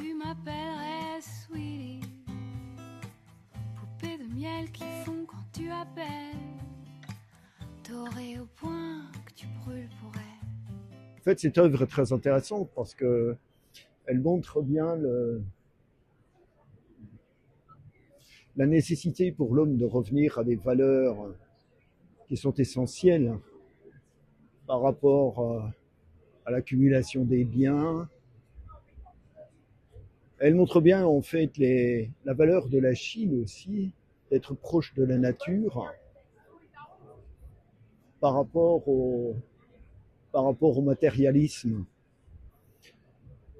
Tu m'appellerais Sweetie, poupée de miel qui fond quand tu appelles, dorée au point que tu brûles pour elle. En fait, cette œuvre est très intéressante parce que elle montre bien la nécessité pour l'homme de revenir à des valeurs qui sont essentielles par rapport à l'accumulation des biens. Elle montre bien en fait la valeur de la Chine aussi, d'être proche de la nature par rapport au matérialisme.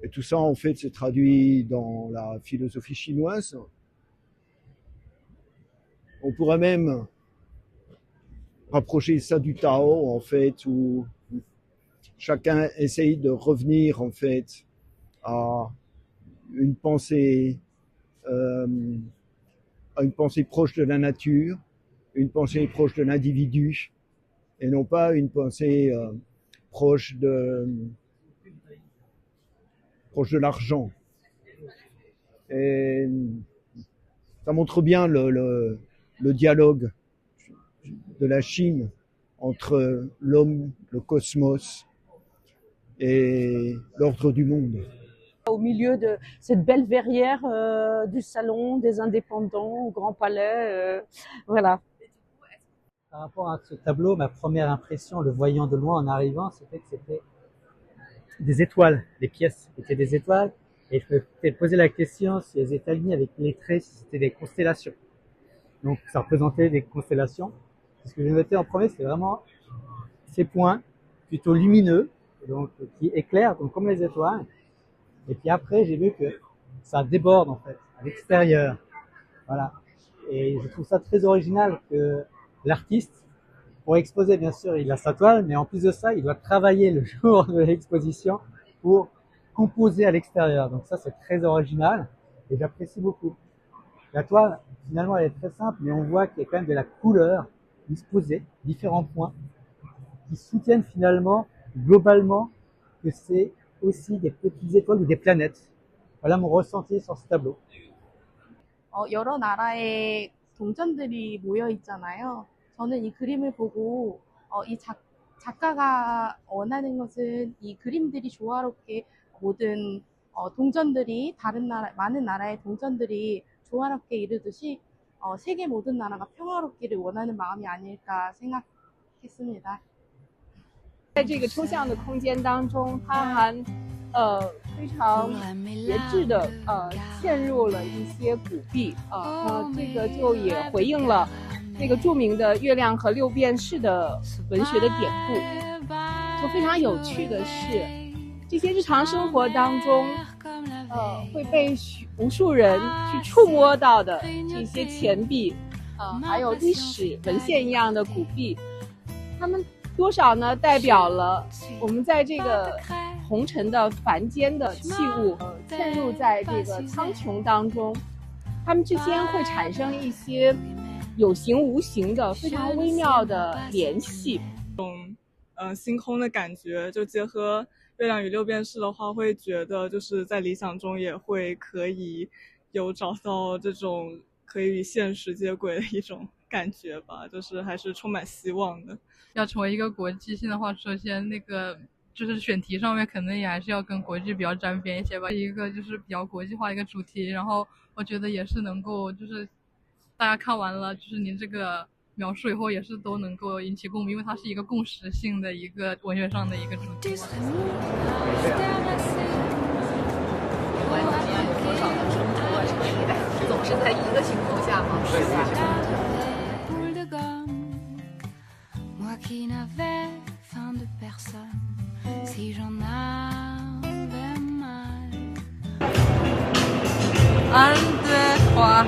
Et tout ça en fait se traduit dans la philosophie chinoise. On pourrait même rapprocher ça du Tao en fait, où chacun essaye de revenir en fait à une pensée proche de la nature, une pensée proche de l'individu, et non pas une pensée proche de l'argent. Et ça montre bien le dialogue de la Chine entre l'homme, le cosmos et l'ordre du monde. Au milieu de cette belle verrière du salon des indépendants au Grand Palais, voilà. Par rapport à ce tableau, ma première impression, le voyant de loin en arrivant, c'était que c'était des étoiles. Les pièces étaient des étoiles. Et je me suis posé la question si elles étaient alignées avec les traits, si c'était des constellations. Donc ça représentait des constellations. Ce que j'ai noté en premier, c'est vraiment ces points plutôt lumineux, donc qui éclairent, donc comme les étoiles. Et puis après, j'ai vu que ça déborde en fait à l'extérieur. Voilà. Et je trouve ça très original que l'artiste, pour exposer, bien sûr, il a sa toile, mais en plus de ça, il doit travailler le jour de l'exposition pour composer à l'extérieur. Donc ça, c'est très original et j'apprécie beaucoup. La toile, finalement, elle est très simple, mais on voit qu'il y a quand même de la couleur disposée, différents points, qui soutiennent finalement, globalement, que c'est aussi des petites étoiles ou des planètes. Voilà mon ressenti sur ce tableau. 여러 나라의 동전들이 모여 있잖아요. 저는 이 그림을 보고 이 작가가 원하는 것은 이 그림들이 조화롭게 모든 동전들이 많은 나라의 동전들이 조화롭게 이루듯이 세계 모든 나라가 평화롭기를 원하는 마음이 아닐까 생각했습니다. 在这个抽象的空间当中，它还非常节制的嵌入了一些古币这个就也回应了那个著名的月亮和六便士的文学的典故。就非常有趣的是，这些日常生活当中会被无数人去触摸到的这些钱币还有历史文献一样的古币，它们多少呢代表了我们在这个红尘的凡间的器物嵌入在这个苍穹当中，它们之间会产生一些有形无形的非常微妙的联系。星空的感觉，就结合月亮与六便士的话，会觉得就是在理想中也会可以有找到这种可以与现实接轨的一种感觉吧，就是还是充满希望的。要成为一个国际性的话，首先那个就是选题上面可能也还是要跟国际比较沾边一些吧，一个就是比较国际化一个主题，然后我觉得也是能够就是大家看完了就是您这个描述以后也是都能够引起共鸣，因为它是一个共识性的一个文学上的一个主题。关里面有多少的冲突啊什么的，总是在一个星空下吗？是的。Qui n'avait faim de personne, si j'en avais mal. 1, 2, 3